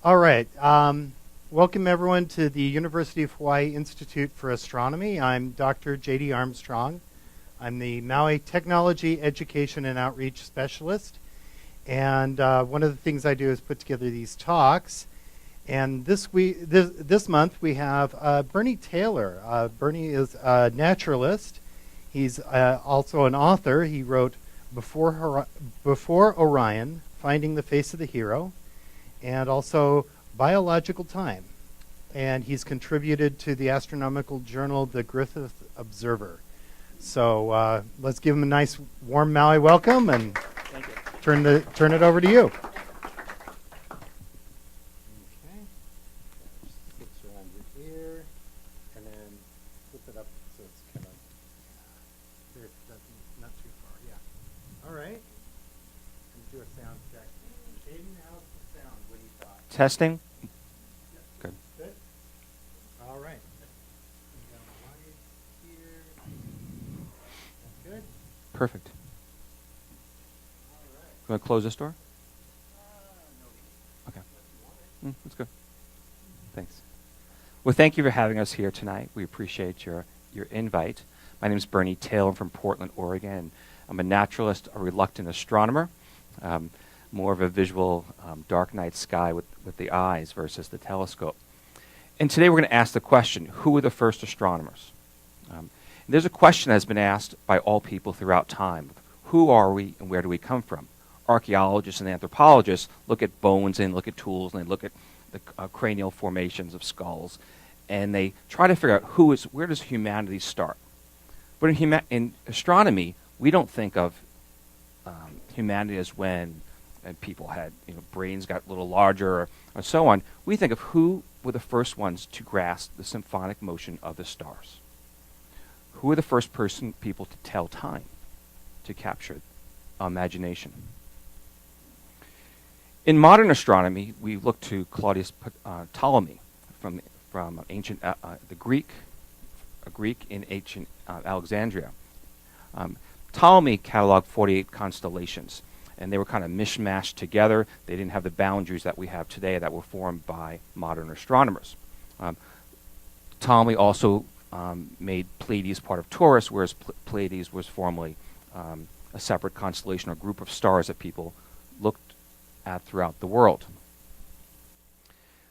All right. Welcome, everyone, to the University of Hawaii Institute for Astronomy. I'm Dr. J.D. Armstrong. I'm the Maui Technology, Education, and Outreach Specialist. And one of the things I do is put together these talks. And this month, we have Bernie Taylor. Bernie is a naturalist. He's also an author. He wrote Before Orion, Finding the Face of the Hero, and also Biological Time. And he's contributed to the astronomical journal, The Griffith Observer. So let's give him a nice, warm Maui welcome, and Thank you. turn it over to you. Okay. Switch around your ear, and then flip it up so it's kind of there. That's not too far. Yeah. All right. Do a sound check. Aiden, how's the sound? What do you thought? Testing. Good. Good. All right. Bring down the light here. That's good. Perfect. All right. You want to close this door? No. Okay. That's good. Thanks. Well, thank you for having us here tonight. We appreciate your invite. My name is Bernie Taylor. I'm from Portland, Oregon. I'm a naturalist, a reluctant astronomer. More of a visual dark night sky with the eyes versus the telescope. And today we're going to ask the question, who were the first astronomers? There's a question that's been asked by all people throughout time. Who are we and where do we come from? Archaeologists and anthropologists look at bones and look at tools and they look at the cranial formations of skulls, and they try to figure out where does humanity start. But in astronomy, we don't think of humanity as when people had, brains got a little larger or so on. We think of who were the first ones to grasp the symphonic motion of the stars. Who were the first people to tell time, to capture imagination? In modern astronomy, we look to Claudius Ptolemy from ancient a Greek in ancient Alexandria. Ptolemy cataloged 48 constellations, and they were kind of mishmashed together. They didn't have the boundaries that we have today that were formed by modern astronomers. Ptolemy also made Pleiades part of Taurus, whereas Pleiades was formerly a separate constellation or group of stars that people looked at throughout the world.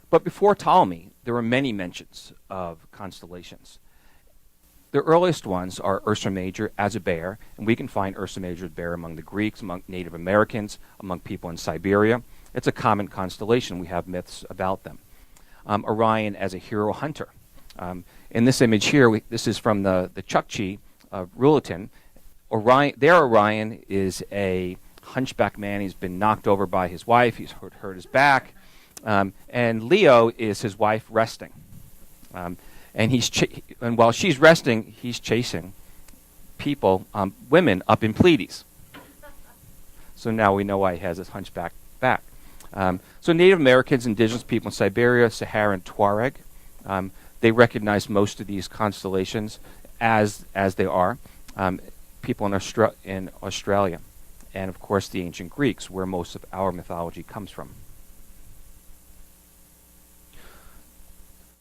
But before Ptolemy, there were many mentions of constellations. The earliest ones are Ursa Major as a bear, and we can find Ursa Major as a bear among the Greeks, among Native Americans, among people in Siberia. It's a common constellation. We have myths about them. Orion as a hero hunter. In this image here, this is from the Chukchi of Rulitan. Orion is a hunchback man. He's been knocked over by his wife. He's hurt his back. And Leo is his wife resting. And while she's resting, he's chasing women up in Pleiades. So now we know why he has his hunchback back. So Native Americans, indigenous people in Siberia, Sahara, and Tuareg, they recognize most of these constellations as they are. People in Australia, and of course the ancient Greeks, where most of our mythology comes from.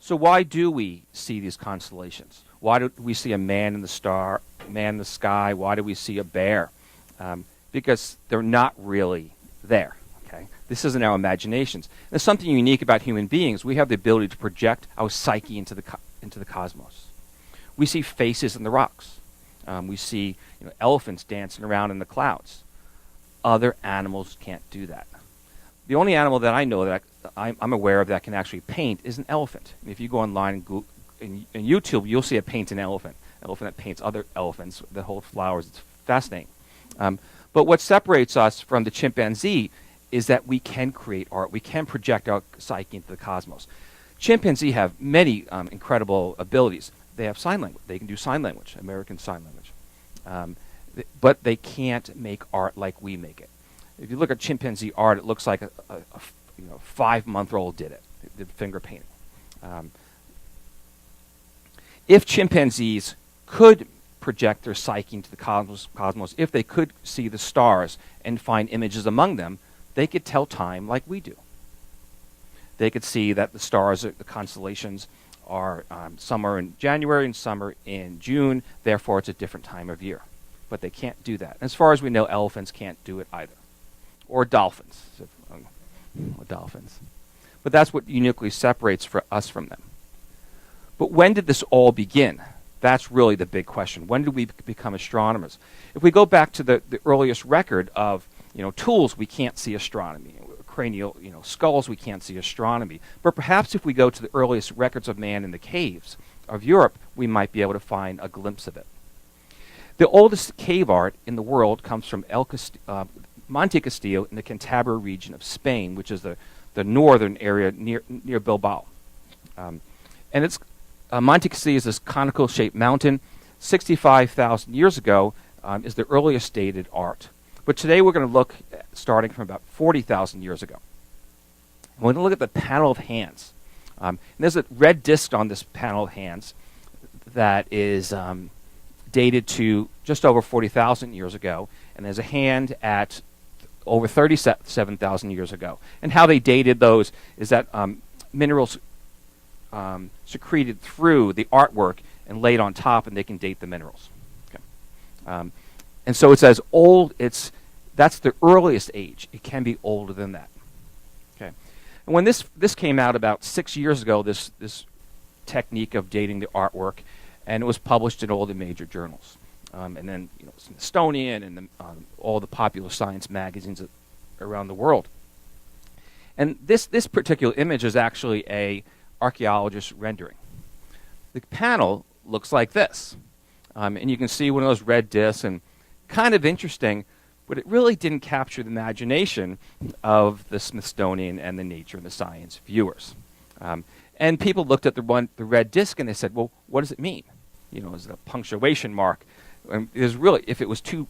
So why do we see these constellations? Why do we see a man in the sky? Why do we see a bear? Because they're not really there. Okay, this isn't our imaginations. There's something unique about human beings. We have the ability to project our psyche into the cosmos. We see faces in the rocks. We see elephants dancing around in the clouds. Other animals can't do that. The only animal that I know that I'm aware of that can actually paint is an elephant. If you go online and in YouTube, you'll see a paint an elephant that paints other elephants, the whole flowers. It's fascinating. But what separates us from the chimpanzee is that we can create art. We can project our psyche into the cosmos. Chimpanzee have many incredible abilities. They have sign language. They can do sign language, American Sign Language. But they can't make art like we make it. If you look at chimpanzee art, it looks like a 5-month-old did it. They did finger painting. If chimpanzees could project their psyche into the cosmos, if they could see the stars and find images among them, they could tell time like we do. they could see that the stars, the constellations, are some are in January and some are in June. Therefore, it's a different time of year. But they can't do that. As far as we know, elephants can't do it either, or dolphins. Or dolphins. But that's what uniquely separates us from them. But when did this all begin? That's really the big question. When did we become astronomers? If we go back to the earliest record of tools, we can't see astronomy. Cranial skulls, we can't see astronomy. But perhaps if we go to the earliest records of man in the caves of Europe, we might be able to find a glimpse of it. The oldest cave art in the world comes from Monte Castillo in the Cantabria region of Spain, which is the northern area near Bilbao. And it's Monte Castillo is this conical-shaped mountain. 65,000 years ago is the earliest dated art. But today we're going to look starting from about 40,000 years ago. And we're going to look at the panel of hands. And there's a red disc on this panel of hands that is dated to just over 40,000 years ago. And there's a hand at over 37,000 years ago. And how they dated those is that minerals secreted through the artwork and laid on top, and they can date the minerals. Okay. And so it's as old, that's the earliest age. It can be older than that. Okay. And when this came out about 6 years ago, this technique of dating the artwork, and it was published in all the major journals. And then Smithsonian and all the popular science magazines around the world. And this particular image is actually a archaeologist rendering. The panel looks like this. And you can see one of those red discs, and kind of interesting, but it really didn't capture the imagination of the Smithsonian and the nature and the science viewers. And people looked at the red disc and they said, well, what does it mean? Is it a punctuation mark? There's really, if it was two,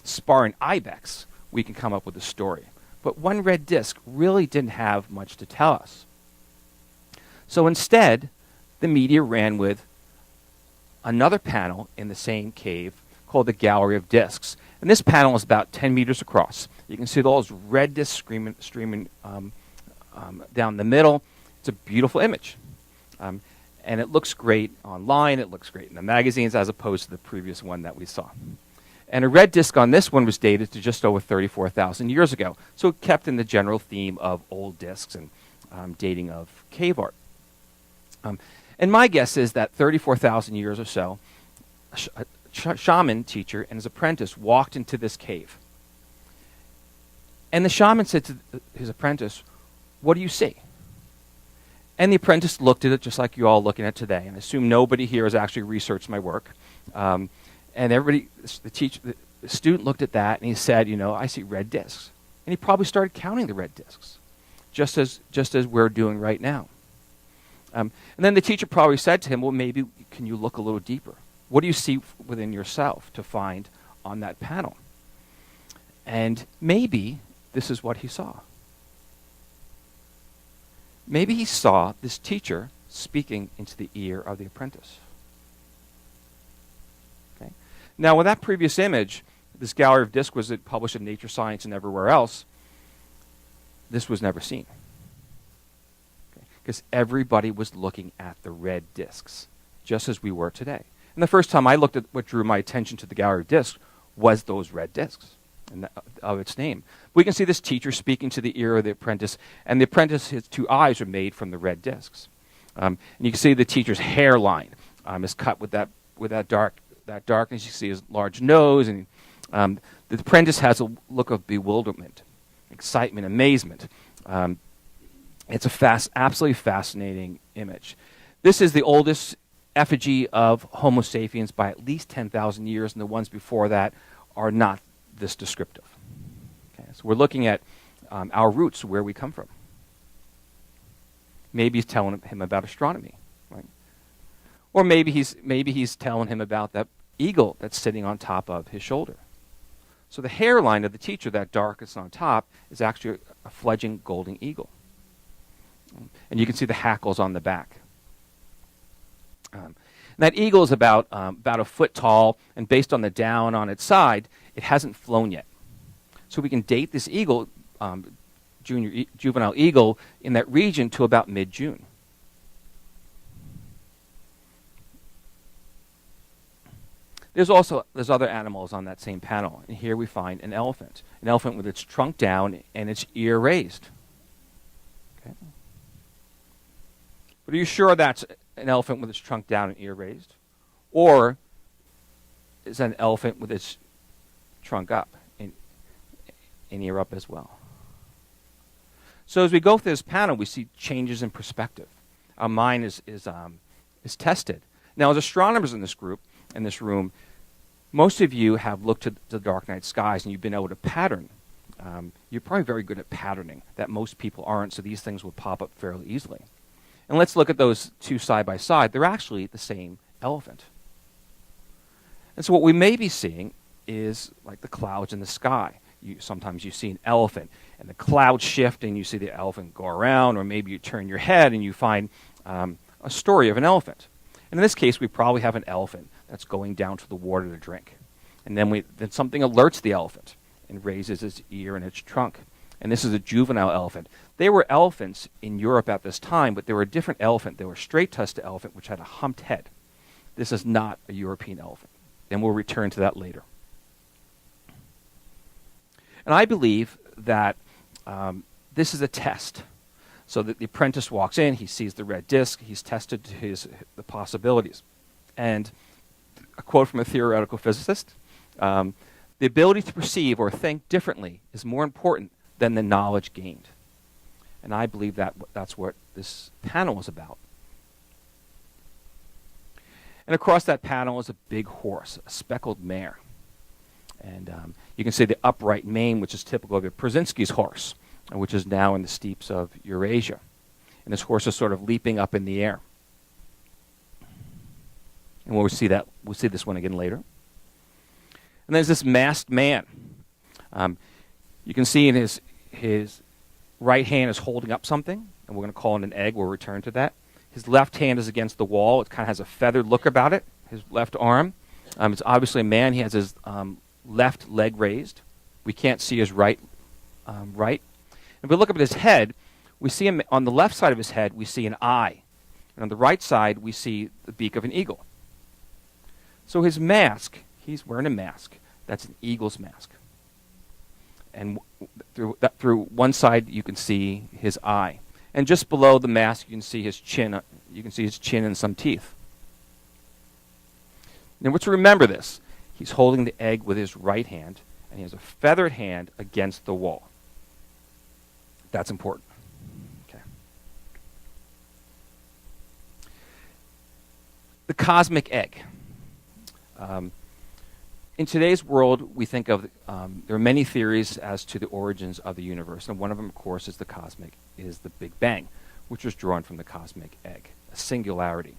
sparring ibex, we can come up with a story. But one red disc really didn't have much to tell us. So instead, the media ran with another panel in the same cave called the Gallery of Discs. And this panel is about 10 meters across. You can see those red discs streaming down the middle. It's a beautiful image. And it looks great online. It looks great in the magazines as opposed to the previous one that we saw. And a red disc on this one was dated to just over 34,000 years ago. So it kept in the general theme of old discs and dating of cave art. And my guess is that 34,000 years or so, a shaman teacher and his apprentice walked into this cave. And the shaman said to his apprentice, "What do you see?" And the apprentice looked at it just like you all looking at today. And I assume nobody here has actually researched my work. And everybody, the student looked at that and he said, I see red discs. And he probably started counting the red discs, just as we're doing right now. And then the teacher probably said to him, well, maybe can you look a little deeper? What do you see within yourself to find on that panel? And maybe this is what he saw. Maybe he saw this teacher speaking into the ear of the apprentice. Okay. Now, with that previous image, this Gallery of Discs was published in Nature, Science, and everywhere else. This was never seen. Because everybody was looking at the red discs, just as we were today. And the first time I looked at what drew my attention to the Gallery of Discs was those red discs, and of its name. We can see this teacher speaking to the ear of the apprentice, and the apprentice, his two eyes are made from the red discs. And you can see the teacher's hairline is cut with that darkness. You see his large nose, and the apprentice has a look of bewilderment, excitement, amazement. It's absolutely fascinating image. This is the oldest effigy of Homo sapiens by at least 10,000 years, and the ones before that are not this descriptive. Okay, so we're looking at our roots, where we come from. Maybe he's telling him about astronomy, right? Or maybe he's telling him about that eagle that's sitting on top of his shoulder. So the hairline of the teacher, that darkest on top, is actually a fledgling golden eagle. And you can see the hackles on the back. That eagle is about a foot tall, and based on the down on its side, it hasn't flown yet. So we can date this eagle juvenile eagle in that region to about mid-June. There's other animals on that same panel, and here we find an elephant with its trunk down and its ear raised. Okay. But are you sure that's an elephant with its trunk down and ear raised? Or is that an elephant with its trunk up and ear up as well? So as we go through this panel, we see changes in perspective. Our mind is tested. Now, as astronomers in this room, most of you have looked at the dark night skies and you've been able to pattern. You're probably very good at patterning that most people aren't, so these things will pop up fairly easily. And let's look at those two side by side. They're actually the same elephant. And so what we may be seeing is like the clouds in the sky. Sometimes you see an elephant and the clouds shift and you see the elephant go around, or maybe you turn your head and you find a story of an elephant. And in this case, we probably have an elephant that's going down to the water to drink. And then something alerts the elephant and raises its ear and its trunk. And this is a juvenile elephant. They were elephants in Europe at this time, but they were a different elephant. They were a straight-tusked elephant, which had a humped head. This is not a European elephant. And we'll return to that later. And I believe that this is a test. So that the apprentice walks in, he sees the red disc, he's tested the possibilities. And a quote from a theoretical physicist, the ability to perceive or think differently is more important than the knowledge gained. And I believe that's what this panel is about. And across that panel is a big horse, a speckled mare. And you can see the upright mane, which is typical of a Brzezinski's horse, which is now in the steppes of Eurasia. And this horse is sort of leaping up in the air. And we'll see this one again later. And there's this masked man. You can see in his right hand is holding up something, and we're going to call it an egg. We'll return to that. His left hand is against the wall. It kind of has a feathered look about it, his left arm. It's obviously a man. He has his left leg raised. We can't see his right. If we look up at his head, we see him on the left side of his head, we see an eye. And on the right side, we see the beak of an eagle. So his mask, he's wearing a mask. That's an eagle's mask. And through one side, you can see his eye. And just below the mask, you can see his chin. You can see his chin and some teeth. Now, to remember this, he's holding the egg with his right hand, and he has a feathered hand against the wall. That's important. Okay. The cosmic egg. In today's world, we think of there are many theories as to the origins of the universe, and one of them, of course, is the Big Bang, which was drawn from the cosmic egg, a singularity.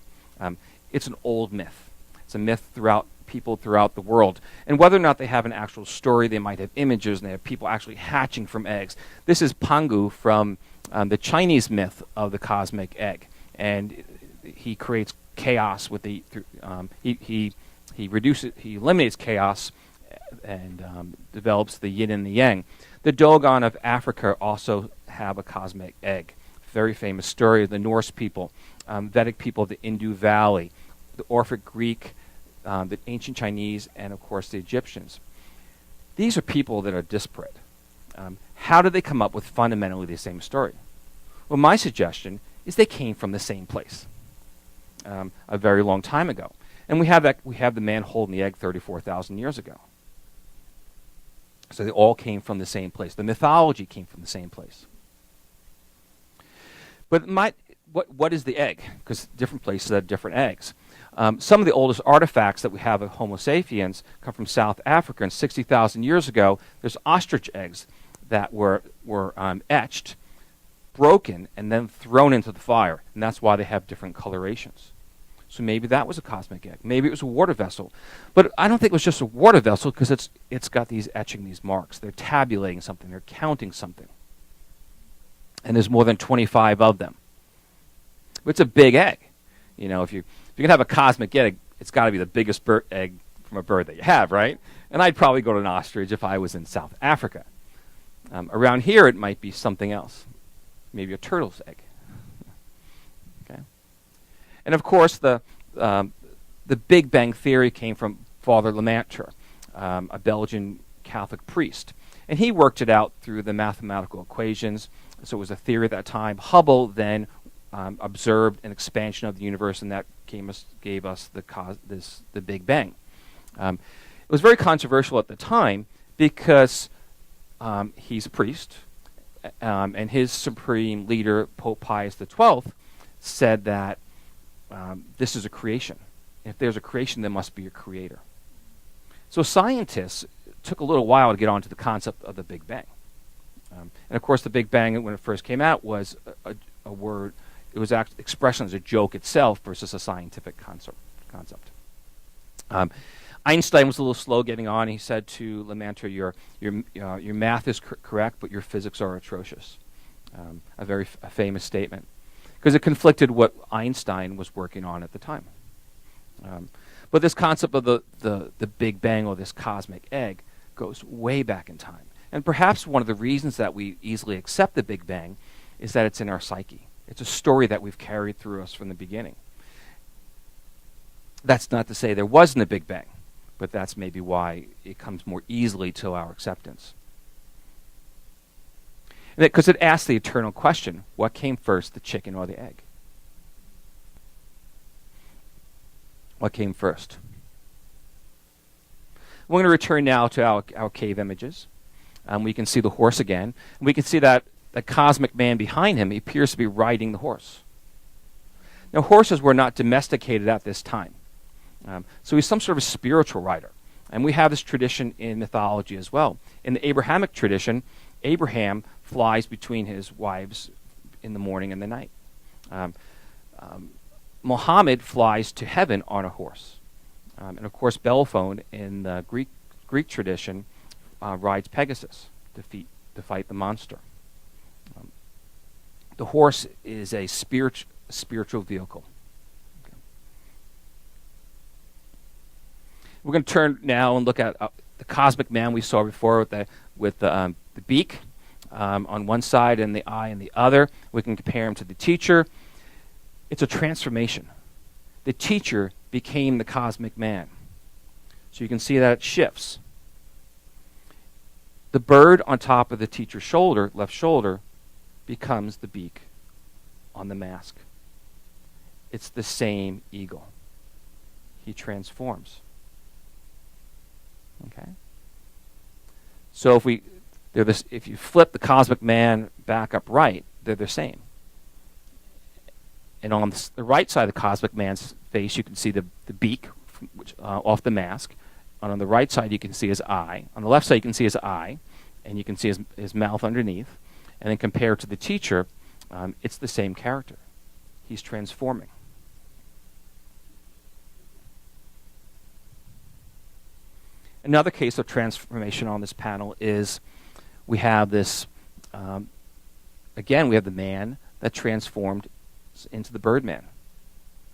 It's an old myth. It's a myth people throughout the world. And whether or not they have an actual story, they might have images, and they have people actually hatching from eggs. This is Pangu from the Chinese myth of the cosmic egg. And he creates chaos with he eliminates chaos and develops the yin and the yang. The Dogon of Africa also have a cosmic egg. Very famous story of the Norse people, Vedic people of the Indus Valley, the Orphic Greek, the ancient Chinese, and of course the Egyptians. These are people that are disparate. How did they come up with fundamentally the same story? Well, my suggestion is they came from the same place a very long time ago. And we have the man holding the egg 34,000 years ago. So they all came from the same place. The mythology came from the same place. But what is the egg? Because different places have different eggs. Some of the oldest artifacts that we have of Homo sapiens come from South Africa. And 60,000 years ago, there's ostrich eggs that were etched, broken, and then thrown into the fire. And that's why they have different colorations. So maybe that was a cosmic egg. Maybe it was a water vessel. But I don't think it was just a water vessel because it's got these etching, these marks. They're tabulating something. They're counting something. And there's more than 25 of them. It's a big egg. You know, if you can have a cosmic egg, it's got to be the biggest egg from a bird that you have, right? And I'd probably go to an ostrich if I was in South Africa. Around here, it might be something else, maybe a turtle's egg. Okay, and of course, the Big Bang theory came from Father Lemaitre, a Belgian Catholic priest, and he worked it out through the mathematical equations. So it was a theory at that time. Hubble then observed an expansion of the universe, and that gave us the Big Bang. It was very controversial at the time because he's a priest, and his supreme leader, Pope Pius XII, said that this is a creation. If there's a creation, there must be a creator. So scientists took a little while to get onto the concept of the Big Bang. And of course, the Big Bang, when it first came out, was a word. It was expression as a joke itself versus a scientific concept. Einstein was a little slow getting on. He said to Lemaitre, "Your math is correct, but your physics are atrocious." A very famous statement, because it conflicted what Einstein was working on at the time. But this concept of the Big Bang, or this cosmic egg, goes way back in time. And perhaps one of the reasons that we easily accept the Big Bang is that it's in our psyche. It's a story that we've carried through us from the beginning. That's not to say there wasn't a Big Bang, but that's maybe why it comes more easily to our acceptance. Because it asks the eternal question, what came first, the chicken or the egg? What came first? We're going to return now to our cave images. We can see the horse again. And we can see that the cosmic man behind him, he appears to be riding the horse. Now, horses were not domesticated at this time. So he's some sort of spiritual rider. And we have this tradition in mythology as well. In the Abrahamic tradition, Abraham flies between his wives in the morning and the night. Muhammad flies to heaven on a horse. And of course, Bellerophon in the Greek tradition rides Pegasus to fight the monster. The horse is a spiritual vehicle. Okay. We're going to turn now and look at the cosmic man we saw before with the beak on one side and the eye on the other. We can compare him to the teacher. It's a transformation. The teacher became the cosmic man. So you can see that it shifts. The bird on top of the teacher's shoulder, left shoulder, becomes the beak on the mask. It's the same eagle. He transforms. Okay? So if you flip the cosmic man back upright, they're the same. And on the right side of the cosmic man's face, you can see the beak off the mask. And on the right side, you can see his eye. On the left side, you can see his eye, and you can see his mouth underneath. And then compared to the teacher, it's the same character. He's transforming. Another case of transformation on this panel is we have this, again, we have the man that transformed into the Birdman,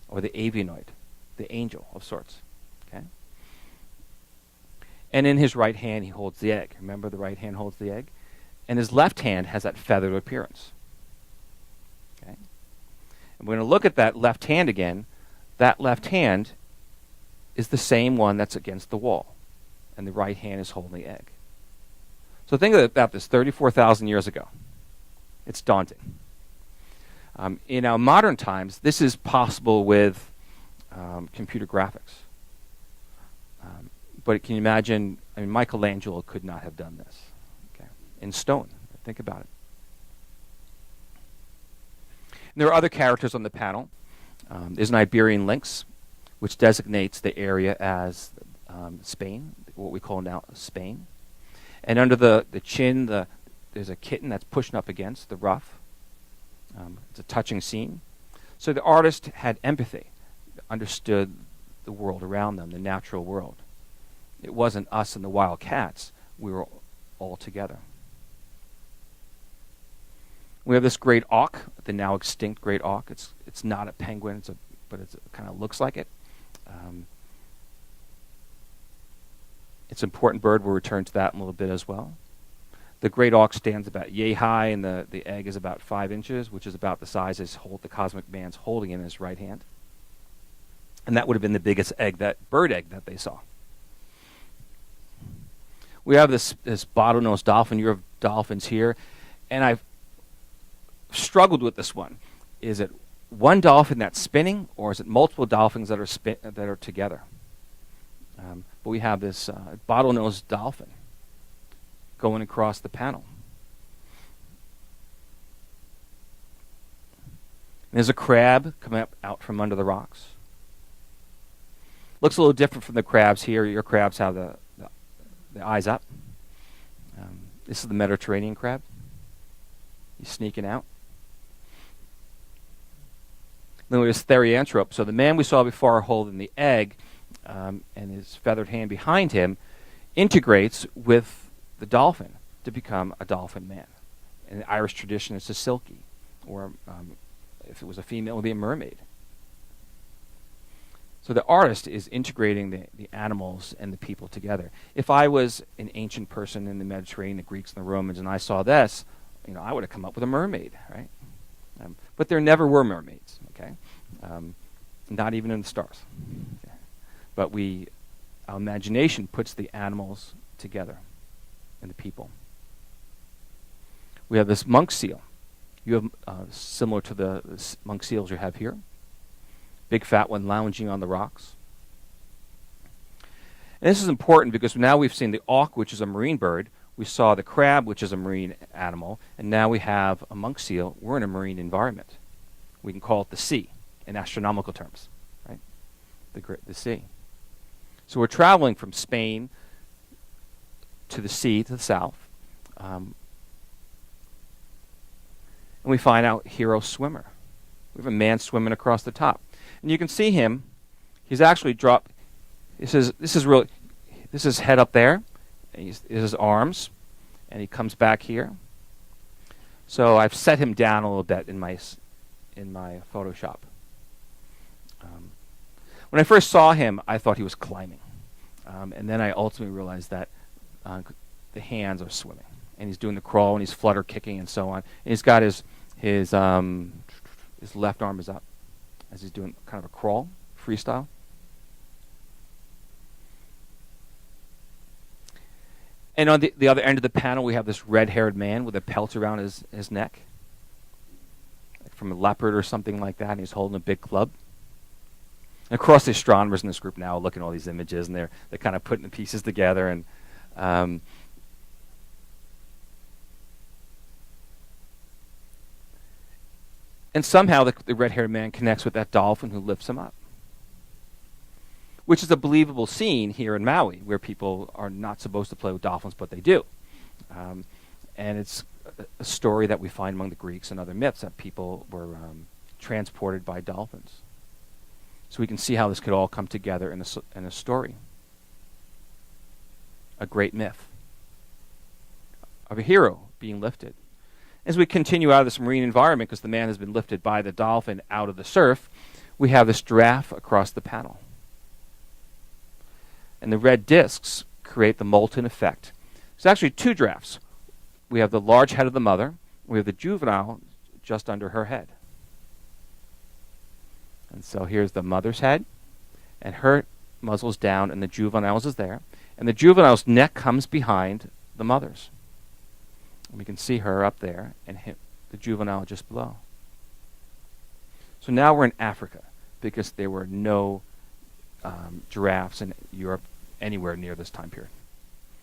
or the avianoid, the angel of sorts. Okay? And in his right hand, he holds the egg. Remember, the right hand holds the egg? And his left hand has that feathered appearance. Okay? And we're going to look at that left hand again. That left hand is the same one that's against the wall, and the right hand is holding the egg. So think about this 34,000 years ago. It's daunting. In our modern times, this is possible with computer graphics. But can you imagine, Michelangelo could not have done this. Okay? In stone. Think about it. And there are other characters on the panel. There's an Iberian Lynx, which designates the area as Spain, what we call now Spain. And under the chin, there's a kitten that's pushing up against the ruff. It's a touching scene. So the artist had empathy, understood the world around them, the natural world. It wasn't us and the wild cats. We were all together. We have this great auk, the now extinct great auk. It's not a penguin, but it kind of looks like it. It's an important bird. We'll return to that in a little bit as well. The great auk stands about yay high, and the egg is about 5 inches, which is about the size as the cosmic man's holding in his right hand. And that would have been the biggest egg, that bird egg that they saw. We have this bottlenose dolphin. You have dolphins here, and I've struggled with this one. Is it one dolphin that's spinning, or is it multiple dolphins that are together? But we have this bottlenose dolphin going across the panel. There's a crab coming out from under the rocks. Looks a little different from the crabs here. Your crabs have the eyes up. This is the Mediterranean crab. He's sneaking out. Then we have Therianthrope. So the man we saw before holding the egg and his feathered hand behind him integrates with the dolphin to become a dolphin man. In the Irish tradition, it's a silky, or if it was a female, it would be a mermaid. So the artist is integrating the animals and the people together. If I was an ancient person in the Mediterranean, the Greeks and the Romans, and I saw this, I would have come up with a mermaid, right? But there never were mermaids, okay? Not even in the stars. Okay. But our imagination puts the animals together and the people. We have this monk seal. You have similar to the monk seals you have here. Big fat one lounging on the rocks. And this is important because now we've seen the auk, which is a marine bird. We saw the crab, which is a marine animal. And now we have a monk seal. We're in a marine environment. We can call it the sea in astronomical terms, right? The sea. So we're traveling from Spain to the sea to the south. And we find out hero swimmer. We have a man swimming across the top. And you can see him. He's actually dropped. This is head up there. And this is his arms. And he comes back here. So I've set him down a little bit in my Photoshop. When I first saw him, I thought he was climbing. And then I ultimately realized that the hands are swimming. And he's doing the crawl, and he's flutter kicking, and so on. And he's got his left arm is up as he's doing kind of a crawl, freestyle. And on the other end of the panel, we have this red-haired man with a pelt around his neck, like from a leopard or something like that, and he's holding a big club. And of course, the astronomers in this group now are looking at all these images, and they're kind of putting the pieces together. And somehow the red-haired man connects with that dolphin who lifts him up, which is a believable scene here in Maui, where people are not supposed to play with dolphins, but they do. And it's a story that we find among the Greeks and other myths, that people were transported by dolphins. So we can see how this could all come together in a story. A great myth of a hero being lifted. As we continue out of this marine environment, because the man has been lifted by the dolphin out of the surf, we have this giraffe across the panel. And the red discs create the molten effect. There's actually two giraffes. We have the large head of the mother. We have the juvenile just under her head. And so here's the mother's head, and her muzzle's down, and the juvenile's is there. And the juvenile's neck comes behind the mother's. And we can see her up there, and the juvenile just below. So now we're in Africa, because there were no giraffes in Europe anywhere near this time period.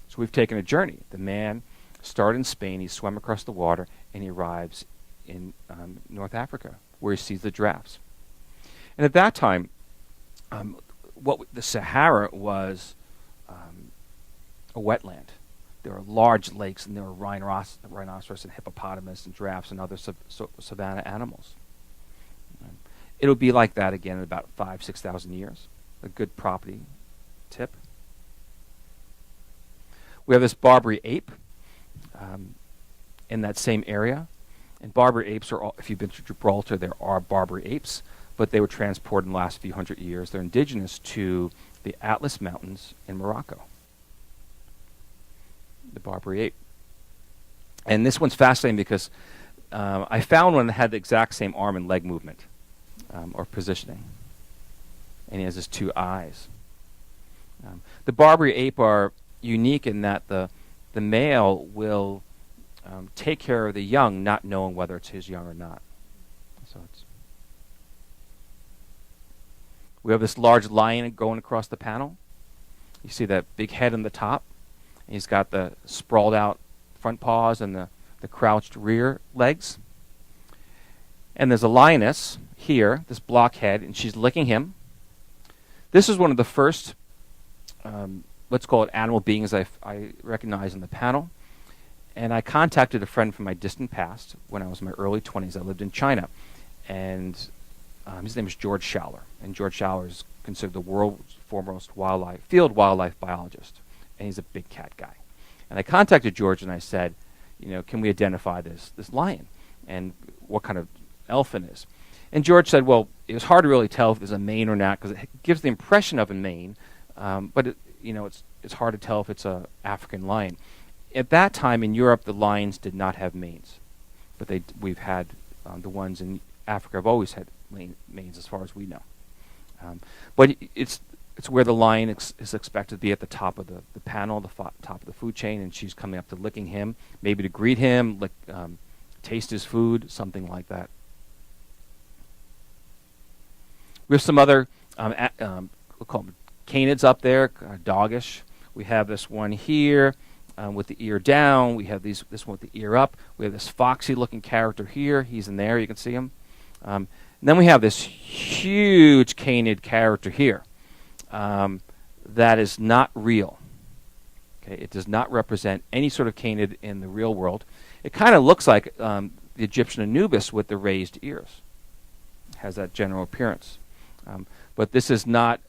So we've taken a journey. The man started in Spain, he swam across the water, and he arrives in North Africa, where he sees the giraffes. And at that time, the Sahara was a wetland. There were large lakes, and there were rhinoceros and hippopotamus and giraffes and other savanna animals. It'll be like that again in about 6,000 years. A good property tip. We have this Barbary ape in that same area. And Barbary apes are, if you've been to Gibraltar, there are Barbary apes, but they were transported in the last few hundred years. They're indigenous to the Atlas Mountains in Morocco. The Barbary ape. And this one's fascinating because I found one that had the exact same arm and leg movement or positioning. And he has his two eyes. The Barbary ape are unique in that the male will take care of the young, not knowing whether it's his young or not. So we have this large lion going across the panel. You see that big head on the top. He's got the sprawled out front paws and the crouched rear legs. And there's a lioness here, this blockhead, and she's licking him. This is one of the first, let's call it animal beings I recognize in the panel. And I contacted a friend from my distant past when I was in my early 20s. I lived in China. And his name is George Schaller. And George Schaller is considered the world's foremost field wildlife biologist. And he's a big cat guy. And I contacted George and I said, can we identify this lion and what kind of elephant it is? And George said, well, it was hard to really tell if there's a mane or not because it gives the impression of a mane, but it's hard to tell if it's an African lion. At that time in Europe, the lions did not have manes, but we've had the ones in Africa have always had manes as far as we know. But it's where the lion is expected to be at the top of the panel, top of the food chain, and she's coming up to licking him, maybe to greet him, taste his food, something like that. We have some other, we'll call them canids up there, doggish. We have this one here with the ear down. We have this one with the ear up. We have this foxy-looking character here. He's in there. You can see him. And then we have this huge canid character here. That is not real. Okay, it does not represent any sort of canid in the real world. It kind of looks like the Egyptian Anubis with the raised ears. It has that general appearance. But this is not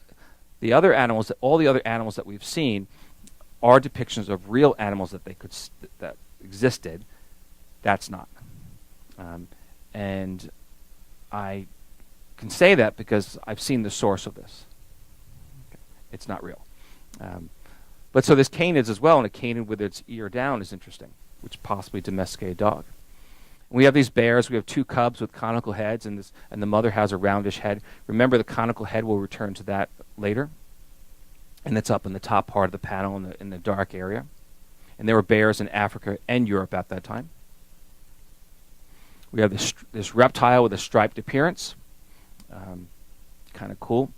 the other animals. All the other animals that we've seen are depictions of real animals that existed. That's not. And I can say that because I've seen the source of this. It's not real. But so there's canids as well, and a canid with its ear down is interesting, which possibly domesticated dog. And we have these bears. We have two cubs with conical heads, and the mother has a roundish head. Remember, the conical head, we'll return to that later. And it's up in the top part of the panel in the dark area. And there were bears in Africa and Europe at that time. We have this reptile with a striped appearance. Kind of cool.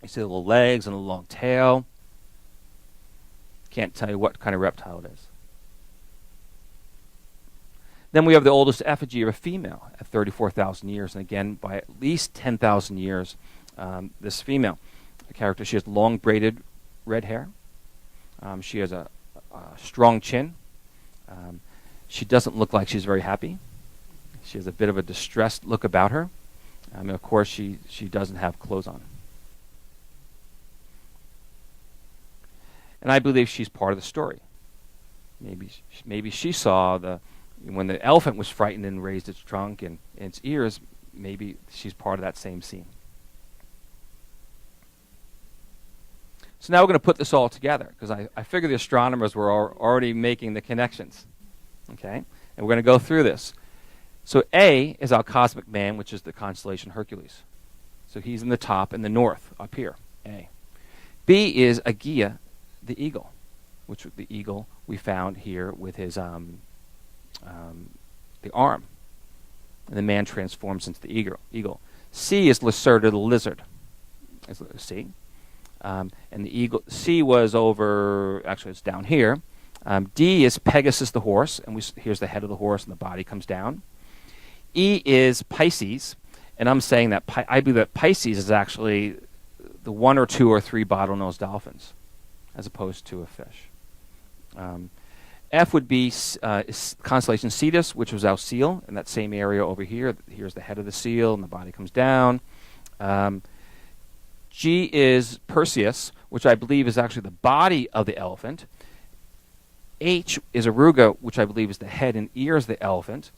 You see the little legs and the long tail. Can't tell you what kind of reptile it is. Then we have the oldest effigy of a female at 34,000 years. And again, by at least 10,000 years, this female character, she has long braided red hair. She has a strong chin. She doesn't look like she's very happy. She has a bit of a distressed look about her. And of course, she doesn't have clothes on. And I believe she's part of the story. Maybe she saw when the elephant was frightened and raised its trunk and its ears. Maybe she's part of that same scene. So now we're going to put this all together because I figure the astronomers were already making the connections. Okay, and we're going to go through this. So A is our cosmic man, which is the constellation Hercules. So he's in the top in the north, up here, A. B is Aegea, the eagle, which the eagle we found here with his the arm. And the man transforms into the eagle. C is Lacerda, the lizard. C. And the eagle, C was over, actually it's down here. D is Pegasus, the horse, and here's the head of the horse and the body comes down. E is Pisces, and I'm saying that I believe that Pisces is actually the 1 or 2 or 3 bottlenose dolphins, as opposed to a fish. F would be constellation Cetus, which was our seal, in that same area over here. Here's the head of the seal, and the body comes down. G is Perseus, which I believe is actually the body of the elephant. H is Aruga, which I believe is the head and ears of the elephant.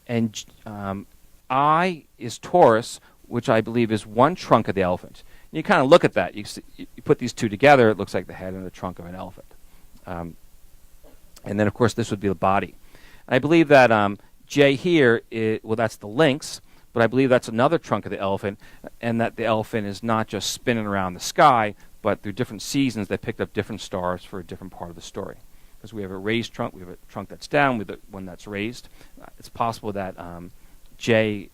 And I is Taurus, which I believe is one trunk of the elephant. And you kind of look at that. You put these two together, it looks like the head and the trunk of an elephant. And then, of course, this would be the body. I believe that J here, well, that's the lynx, but I believe that's another trunk of the elephant, and that the elephant is not just spinning around the sky, but through different seasons they picked up different stars for a different part of the story. Because we have a raised trunk, we have a trunk that's down, we have one that's raised. It's possible that J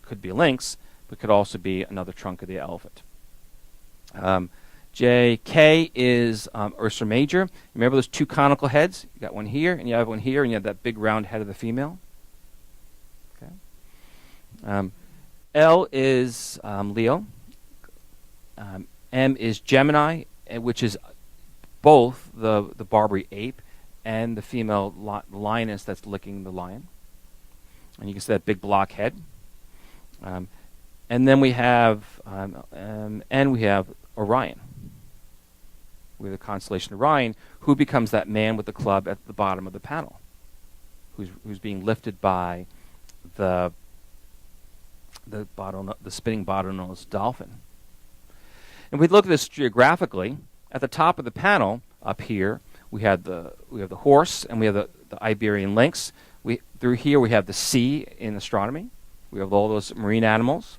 could be a lynx, but could also be another trunk of the elephant. K is Ursa Major. Remember those two conical heads? You got one here, and you have one here, and you have that big round head of the female. Okay. L is Leo. M is Gemini, which is both the Barbary ape and the female lioness that's licking the lion. And you can see that big block head. And then we have Orion. With the constellation Orion, who becomes that man with the club at the bottom of the panel, who's being lifted by the spinning bottlenose dolphin. And if we look at this geographically, at the top of the panel up here, we have the horse, and we have the Iberian Lynx. Through here we have the sea in astronomy. We have all those marine animals,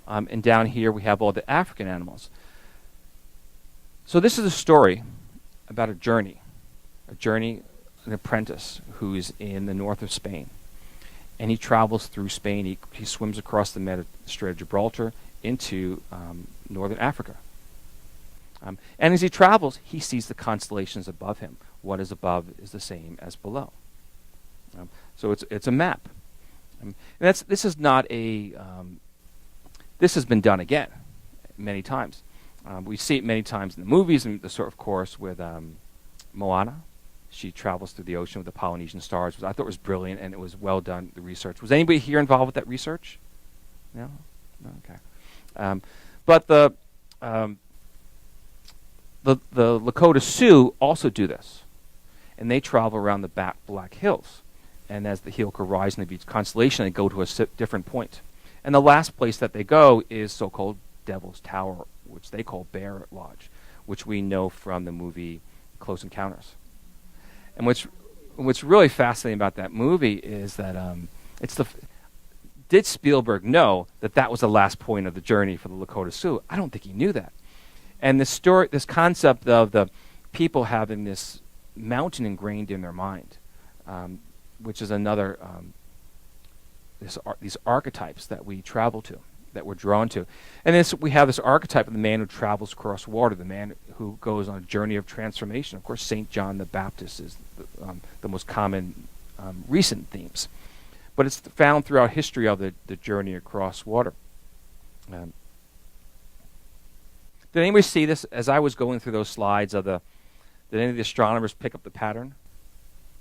and down here we have all the African animals. So this is a story about a journey, an apprentice who's in the north of Spain. And he travels through Spain. He swims across the Strait of Gibraltar into northern Africa. And as he travels, he sees the constellations above him. What is above is the same as below. So it's a map. And this is not a... this has been done again many times. We see it many times in the movies, and of course, with Moana. She travels through the ocean with the Polynesian stars. I thought it was brilliant, and it was well done, the research. Was anybody here involved with that research? No? No? Okay. But the Lakota Sioux also do this. And they travel around the Black Hills. And as the Heelka rise into each constellation, they go to a different point. And the last place that they go is so-called Devil's Tower, which they call Bear Lodge, which we know from the movie Close Encounters. And what's really fascinating about that movie is that did Spielberg know that was the last point of the journey for the Lakota Sioux? I don't think he knew that. And this concept of the people having this mountain ingrained in their mind, which is another these archetypes that we travel to, that we're drawn to. And we have this archetype of the man who travels across water, the man who goes on a journey of transformation. Of course, St. John the Baptist is the most common recent themes. But it's found throughout history of the journey across water. Did anybody see this as I was going through those slides did any of the astronomers pick up the pattern?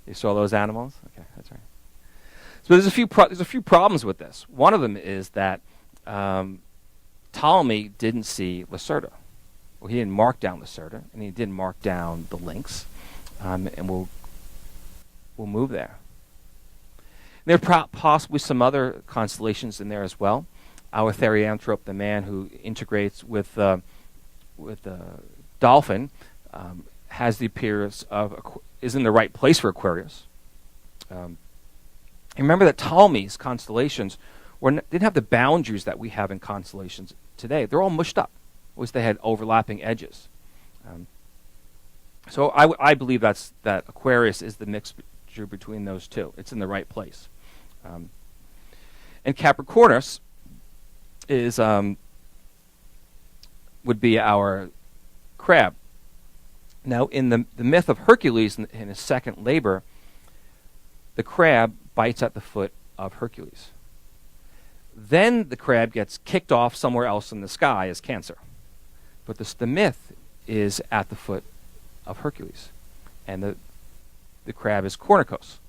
You saw those animals? Okay, that's right. So there's a few problems with this. One of them is that Ptolemy didn't see Lacerta. Well, he didn't mark down Lacerta, and he didn't mark down the Lynx, and we'll move there. There are possibly some other constellations in there as well. Our Therianthrope, the man who integrates with the dolphin, has the appearance is in the right place for Aquarius. Remember that Ptolemy's constellations didn't have the boundaries that we have in constellations today. They're all mushed up. At least they had overlapping edges. So I believe that Aquarius is the mixture between those two. It's in the right place. And Capricornus would be our crab. Now, in the myth of Hercules in his second labor, the crab bites at the foot of Hercules. Then the crab gets kicked off somewhere else in the sky as Cancer. But the myth is at the foot of Hercules. And the crab is Cournicos.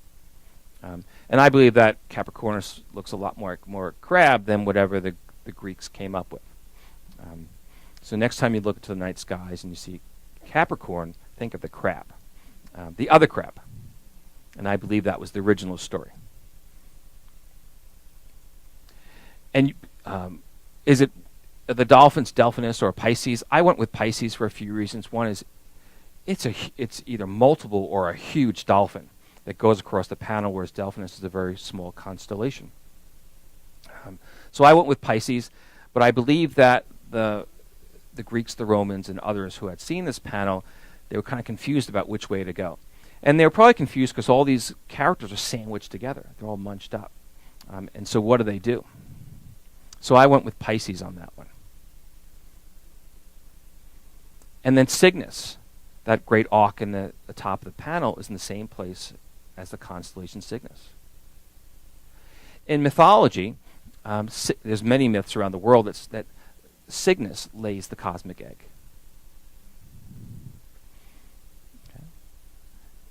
And I believe that Capricornus looks a lot more crab than whatever the Greeks came up with. So next time you look into the night skies and you see Capricorn, think of the crab, the other crab. And I believe that was the original story. And is it the dolphins, Delphinus, or Pisces? I went with Pisces for a few reasons. One is it's either multiple or a huge dolphin. that goes across the panel, whereas Delphinus is a very small constellation. So I went with Pisces, but I believe that the Greeks, the Romans, and others who had seen this panel, they were kind of confused about which way to go. And they were probably confused because all these characters are sandwiched together. They're all munched up. And so what do? So I went with Pisces on that one. And then Cygnus, that great auk in the top of the panel, is in the same place as the constellation Cygnus. In mythology, there's many myths around the world that Cygnus lays the cosmic egg. Okay.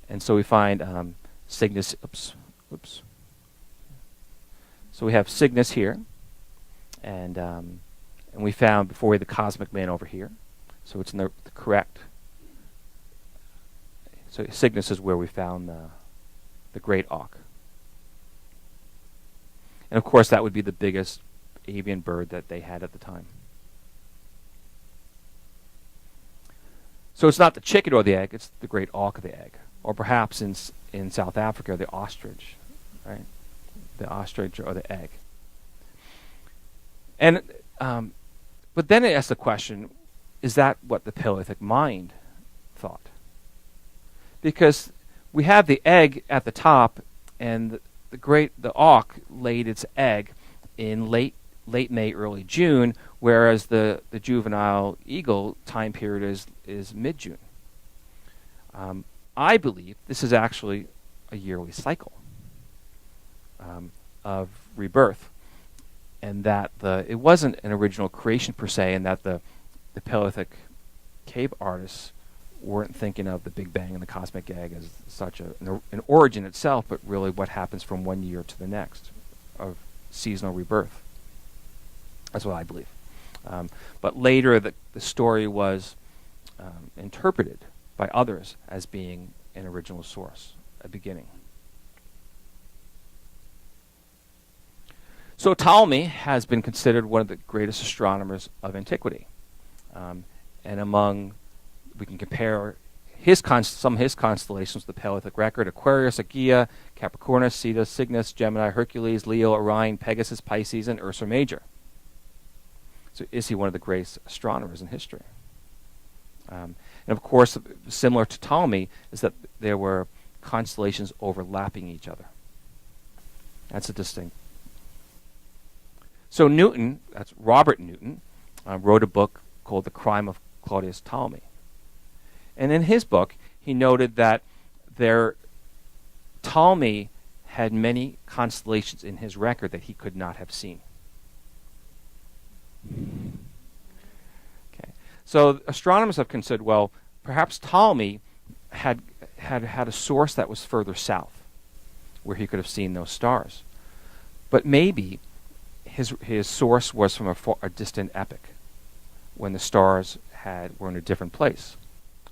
And so we find Cygnus, oops. So we have Cygnus here, and we found before we had the cosmic man over here. So it's in the correct. So Cygnus is where we found the great auk. And of course that would be the biggest avian bird that they had at the time. So it's not the chicken or the egg, it's the great auk of the egg. Or perhaps in South Africa, the ostrich, right? The ostrich or the egg. And but then it asks the question, is that what the Paleolithic mind thought? Because we have the egg at the top, and the auk laid its egg in late May, early June, whereas the juvenile eagle time period is mid-June. I believe this is actually a yearly cycle of rebirth, and that it wasn't an original creation per se, and that the Paleolithic cave artists weren't thinking of the Big Bang and the cosmic egg as such an origin itself, but really what happens from one year to the next of seasonal rebirth. That's what I believe. But later the story was interpreted by others as being an original source, a beginning. So Ptolemy has been considered one of the greatest astronomers of antiquity. And we can compare some of his constellations with the Paleolithic record: Aquarius, Aegea, Capricornus, Cetus, Cygnus, Gemini, Hercules, Leo, Orion, Pegasus, Pisces, and Ursa Major. So is he one of the greatest astronomers in history? And of course, similar to Ptolemy, is that there were constellations overlapping each other. That's a distinct. So Newton, that's Robert Newton, wrote a book called The Crime of Claudius Ptolemy. And in his book, he noted that Ptolemy had many constellations in his record that he could not have seen. Okay. So astronomers have considered, well, perhaps Ptolemy had a source that was further south, where he could have seen those stars. But maybe his source was from a distant epoch, when the stars were in a different place,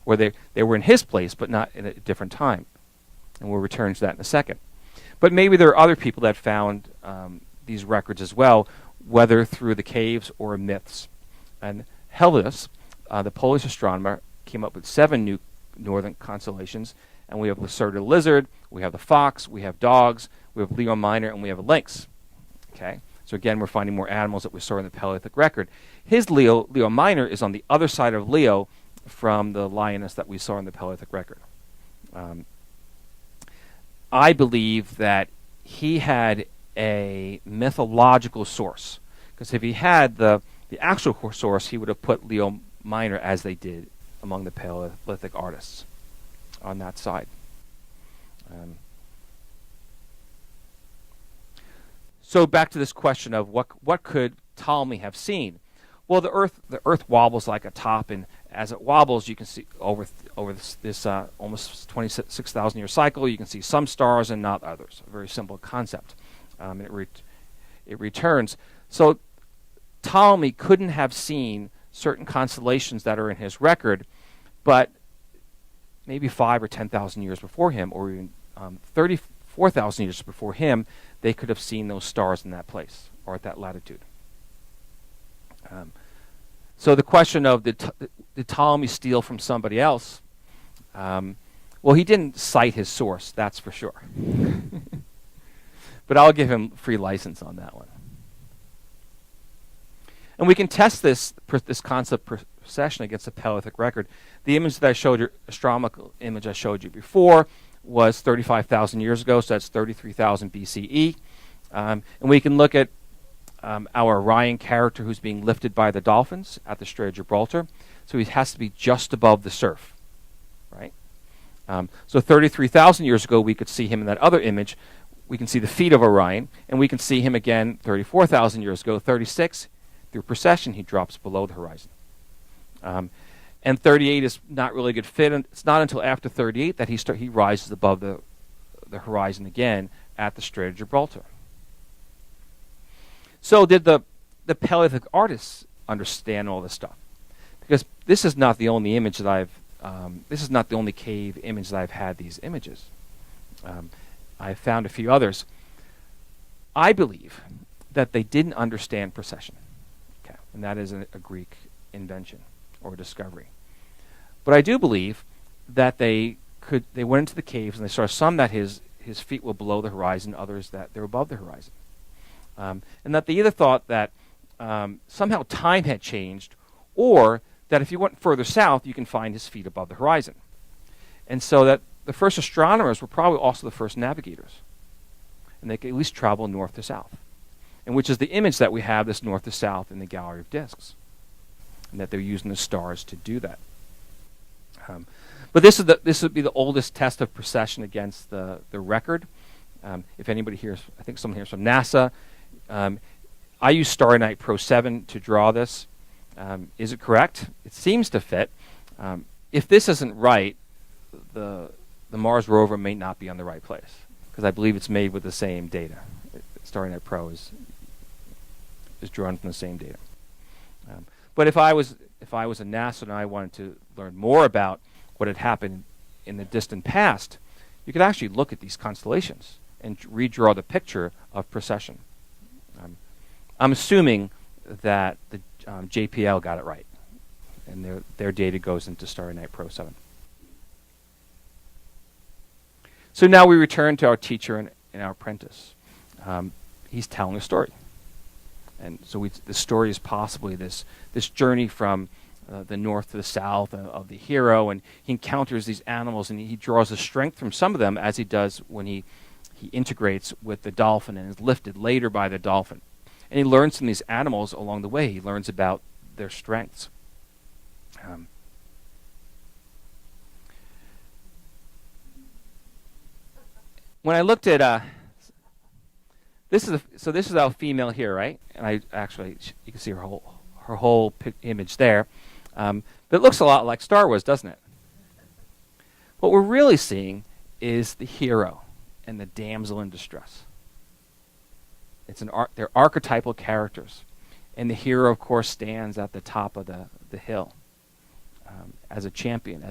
where they were in his place, but not in a different time. And we'll return to that in a second. But maybe there are other people that found these records as well, whether through the caves or myths. And Hellas, the Polish astronomer, came up with 7 new northern constellations. And we have Lacerda lizard, we have the fox, we have dogs, we have Leo Minor, and we have a lynx. Okay. So again, we're finding more animals that we saw in the Paleolithic record. His Leo Minor, is on the other side of Leo from the lioness that we saw in the Paleolithic record. I believe that he had a mythological source, because if he had the actual source, he would have put Leo Minor as they did among the Paleolithic artists on that side. So back to this question of what could Ptolemy have seen? Well, the Earth wobbles like a top, and as it wobbles, you can see over this almost 26,000 year cycle, you can see some stars and not others. A very simple concept. It returns. So Ptolemy couldn't have seen certain constellations that are in his record, but maybe 5,000 or 10,000 years before him, or even 34,000 years before him, they could have seen those stars in that place or at that latitude. So the question of did Ptolemy steal from somebody else? Well, he didn't cite his source, that's for sure. But I'll give him free license on that one. And we can test this concept precession against a Paleolithic record. The image that I showed you, astronomical image I showed you before, was 35,000 years ago, so that's 33,000 BCE. And we can look at our Orion character who's being lifted by the dolphins at the Strait of Gibraltar. So he has to be just above the surf, right? So 33,000 years ago, we could see him in that other image. We can see the feet of Orion, and we can see him again 34,000 years ago. 36, through precession, he drops below the horizon. And 38 is not really a good fit. And it's not until after 38 that he rises above the horizon again at the Strait of Gibraltar. So did the Paleolithic artists understand all this stuff? Because this is not the only image that this is not the only cave image that I've had these images. I found a few others. I believe that they didn't understand precession. Okay, and that is a Greek invention or discovery. But I do believe that they went into the caves and they saw some that his feet were below the horizon, others that they were above the horizon. And that they either thought that somehow time had changed, or that if you went further south, you can find his feet above the horizon. And so that the first astronomers were probably also the first navigators. And they could at least travel north to south. And which is the image that we have, this north to south in the gallery of discs. And that they're using the stars to do that. But this would be the oldest test of precession against the record. If anybody here, I think someone here is from NASA. I use Starry Night Pro 7 to draw this. Is it correct? It seems to fit. If this isn't right, the Mars rover may not be on the right place, because I believe it's made with the same data. Starry Night Pro is drawn from the same data. But if I was a NASA and I wanted to learn more about what had happened in the distant past, you could actually look at these constellations and redraw the picture of precession. I'm assuming that the JPL got it right, and their data goes into Starry Night Pro 7. So now we return to our teacher and our apprentice. He's telling a story. And so the story is possibly this journey from the north to the south of the hero, and he encounters these animals, and he draws a strength from some of them, as he does when he integrates with the dolphin and is lifted later by the dolphin. And he learns from these animals along the way. He learns about their strengths. When I looked at this is our female here, right? And I actually, you can see her whole image there. But it looks a lot like Star Wars, doesn't it? What we're really seeing is the hero and the damsel in distress. They're archetypal characters, and the hero, of course, stands at the top of the hill as a champion,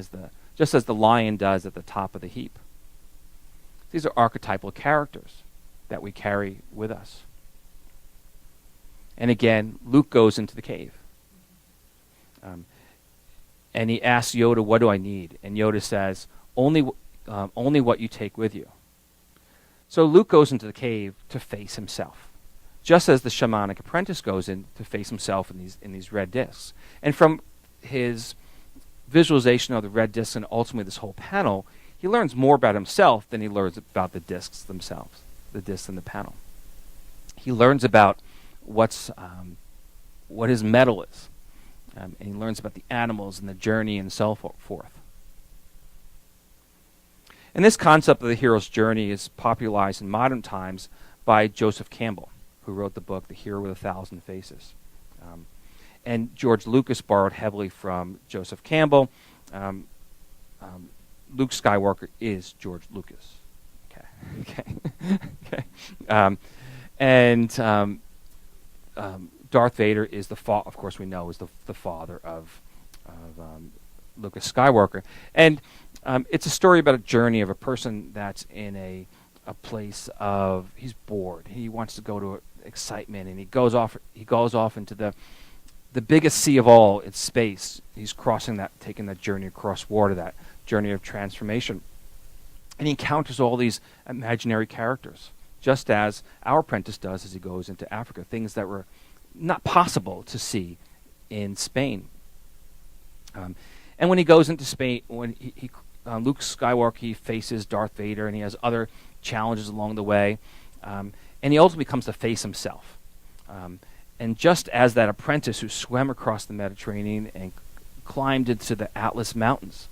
just as the lion does at the top of the heap. These are archetypal characters that we carry with us. And again, Luke goes into the cave. And he asks Yoda, "What do I need?" And Yoda says, only what you take with you. So Luke goes into the cave to face himself, just as the shamanic apprentice goes in to face himself in these red discs. And from his visualization of the red discs and ultimately this whole panel, he learns more about himself than he learns about the discs themselves, the discs in the panel. He learns about what his metal is. And he learns about the animals and the journey and so forth. And this concept of the hero's journey is popularized in modern times by Joseph Campbell, who wrote the book The Hero with 1,000 Faces. And George Lucas borrowed heavily from Joseph Campbell. Luke Skywalker is George Lucas. Okay. Darth Vader is of course we know, is the father of Lucas Skywalker. And it's a story about a journey of a person that's in a place of, he's bored. He wants to go to excitement, and he goes off into the biggest sea of all, it's space. He's taking that journey across water, that journey of transformation. And he encounters all these imaginary characters, just as our apprentice does as he goes into Africa, things that were not possible to see in Spain. And when he goes into Spain, when Luke Skywalker, he faces Darth Vader, and he has other challenges along the way, and he ultimately comes to face himself. And just as that apprentice who swam across the Mediterranean and climbed into the Atlas Mountains,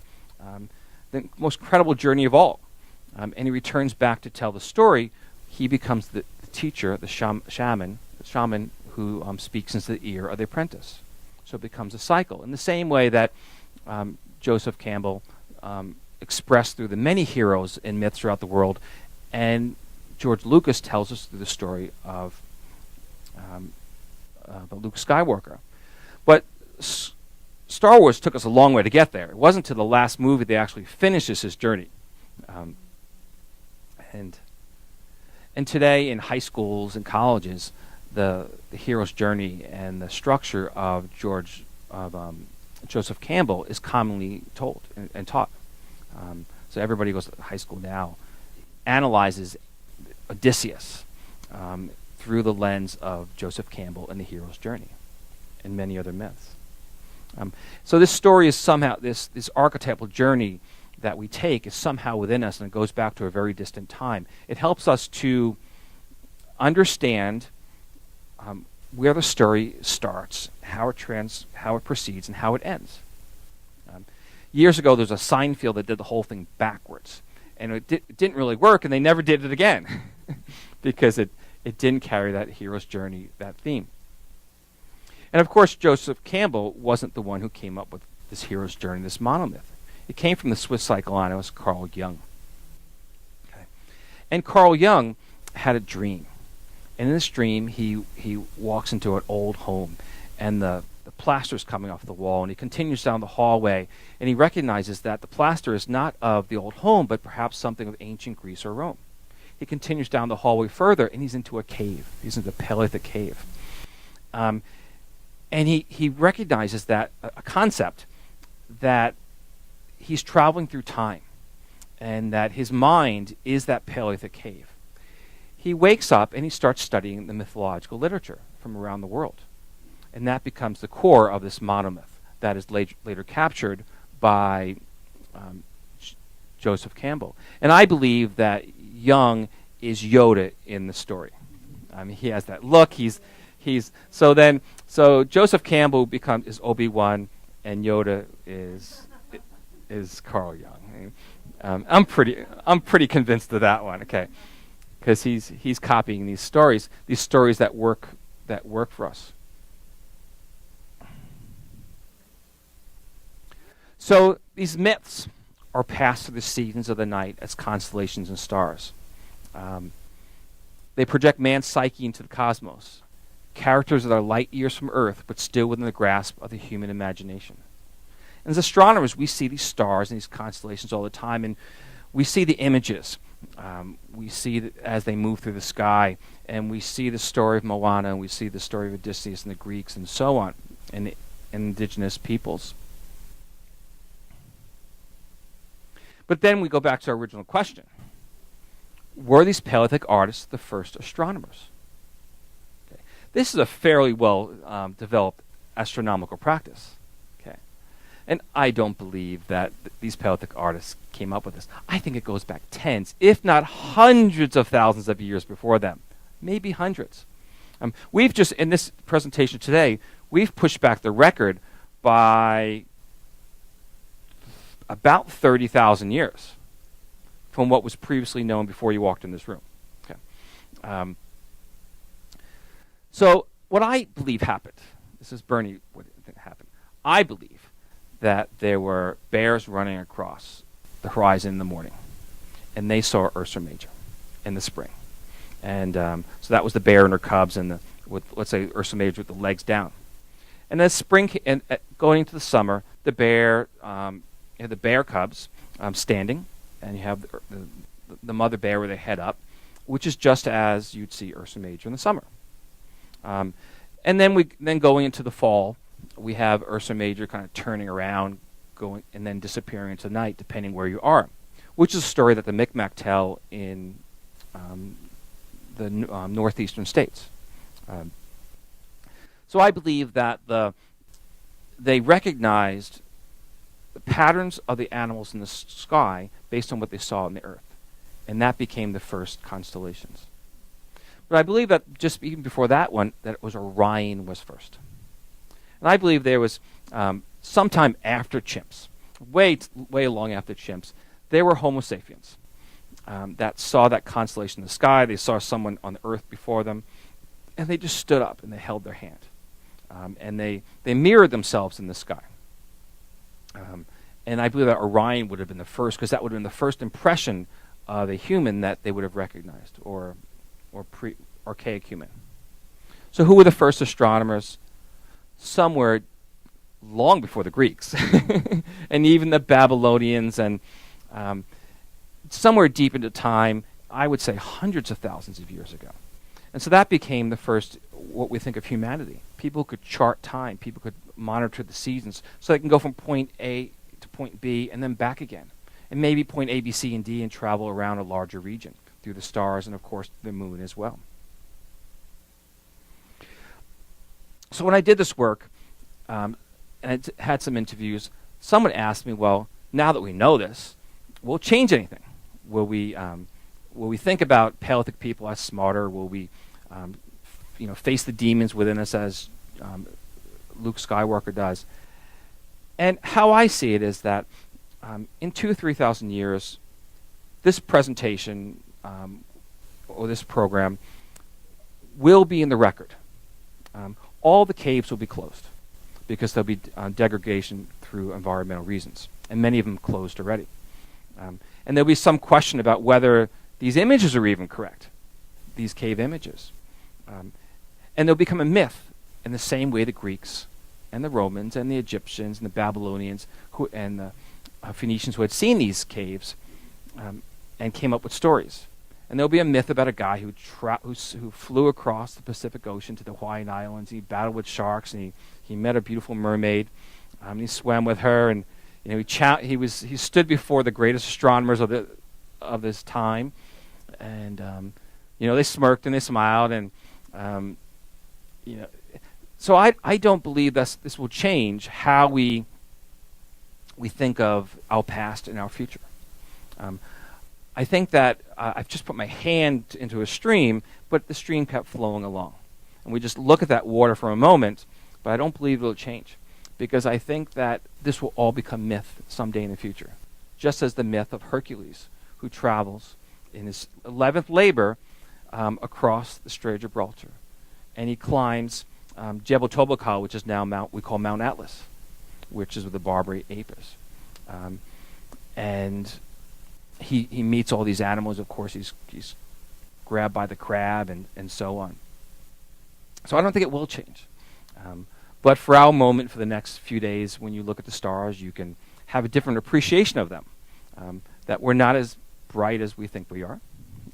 the most credible journey of all, and he returns back to tell the story, he becomes the teacher, the shaman who speaks into the ear of the apprentice. So it becomes a cycle. In the same way that Joseph Campbell expressed through the many heroes and myths throughout the world, and George Lucas tells us through the story of Luke Skywalker. But Star Wars took us a long way to get there. It wasn't to the last movie they actually finishes his journey. And today in high schools and colleges, the hero's journey and the structure of Joseph Campbell is commonly told and taught. So everybody goes to high school now, analyzes Odysseus through the lens of Joseph Campbell and the hero's journey, and many other myths. So this story is somehow, this archetypal journey that we take is somehow within us, and it goes back to a very distant time. It helps us to understand where the story starts, how it proceeds, and how it ends. Years ago, there was a Seinfeld that did the whole thing backwards, and it didn't really work, and they never did it again because it didn't carry that hero's journey, that theme. And of course, Joseph Campbell wasn't the one who came up with this hero's journey, this monomyth. It came from the Swiss psychoanalyst Carl Jung. Okay. And Carl Jung had a dream. And in this dream, he walks into an old home, and the plaster is coming off the wall, and he continues down the hallway, and he recognizes that the plaster is not of the old home, but perhaps something of ancient Greece or Rome. He continues down the hallway further, and he's into a cave. He's into the Paleolithic cave. And he recognizes that a concept that he's traveling through time, and that his mind is that Paleolithic cave. He wakes up and he starts studying the mythological literature from around the world. And that becomes the core of this monomyth that is later captured by Joseph Campbell. And I believe that Jung is Yoda in the story. He has that look. So Joseph Campbell is Obi-Wan, and Yoda is Carl Jung. I'm pretty convinced of that one. Okay, because he's copying these stories that work for us. So these myths are passed through the seasons of the night as constellations and stars. They project man's psyche into the cosmos. Characters that are light years from Earth, but still within the grasp of the human imagination. And as astronomers, we see these stars and these constellations all the time, and we see the images. We see as they move through the sky, and we see the story of Moana, and we see the story of Odysseus and the Greeks, and so on, and indigenous peoples. But then we go back to our original question. Were these Paleolithic artists the first astronomers? Okay. This is a fairly well developed astronomical practice. Okay. And I don't believe that these Paleolithic artists came up with this. I think it goes back tens, if not hundreds of thousands of years before them. Maybe hundreds. We've just, in this presentation today, we've pushed back the record by about 30,000 years from what was previously known before you walked in this room. Okay. So what I believe happened, this is Bernie, what I think happened. I believe that there were bears running across the horizon in the morning, and they saw Ursa Major in the spring. And so that was the bear and her cubs, and let's say Ursa Major with the legs down. And as spring and going into the summer, the bear, you have the bear cubs standing, and you have the mother bear with her head up, which is just as you'd see Ursa Major in the summer. And then going into the fall, we have Ursa Major kind of turning around, going and then disappearing into the night, depending where you are. which is a story that the Micmac tell in the northeastern states. So I believe that they recognized the patterns of the animals in the sky based on what they saw on the Earth, and that became the first constellations. But I believe that just even before that one, that it was Orion was first. And I believe there was sometime after chimps, way long after chimps, there were Homo sapiens that saw that constellation in the sky. They saw someone on the Earth before them, and they just stood up and they held their hand. And they mirrored themselves in the sky. And I believe that Orion would have been the first, because that would have been the first impression of a human that they would have recognized, or archaic human. So who were the first astronomers? Somewhere long before the Greeks, and even the Babylonians, and somewhere deep into time, I would say hundreds of thousands of years ago. And so that became the first, what we think of humanity. People could chart time. People could monitor the seasons, so they can go from point A to point B and then back again. And maybe point A, B, C, and D, and travel around a larger region through the stars and, of course, the moon as well. So when I did this work, and I had some interviews, someone asked me, well, now that we know this, will it change anything? Will we think about Paleolithic people as smarter? Will we face the demons within us as Luke Skywalker does? And how I see it is that in 2,000 or 3,000 years, this presentation or this program will be in the record. All the caves will be closed because there'll be degradation through environmental reasons, and many of them closed already. And there'll be some question about whether these images are even correct, these cave images. And they'll become a myth in the same way the Greeks and the Romans and the Egyptians and the Babylonians and the Phoenicians who had seen these caves and came up with stories. And there'll be a myth about a guy who flew across the Pacific Ocean to the Hawaiian Islands. He battled with sharks, and he met a beautiful mermaid. He swam with her, and he stood before the greatest astronomers of this time, and they smirked and they smiled, and so I don't believe this will change how we think of our past and our future. I think that I've just put my hand into a stream, but the stream kept flowing along. And we just look at that water for a moment, but I don't believe it'll change, because I think that this will all become myth someday in the future, just as the myth of Hercules, who travels in his 11th labor across the Strait of Gibraltar. And he climbs Jebel Tobakal, which is now we call Mount Atlas, which is where the Barbary ape is. And he meets all these animals. Of course, he's grabbed by the crab and so on. So I don't think it will change. But for our moment, for the next few days, when you look at the stars, you can have a different appreciation of them, that we're not as bright as we think we are,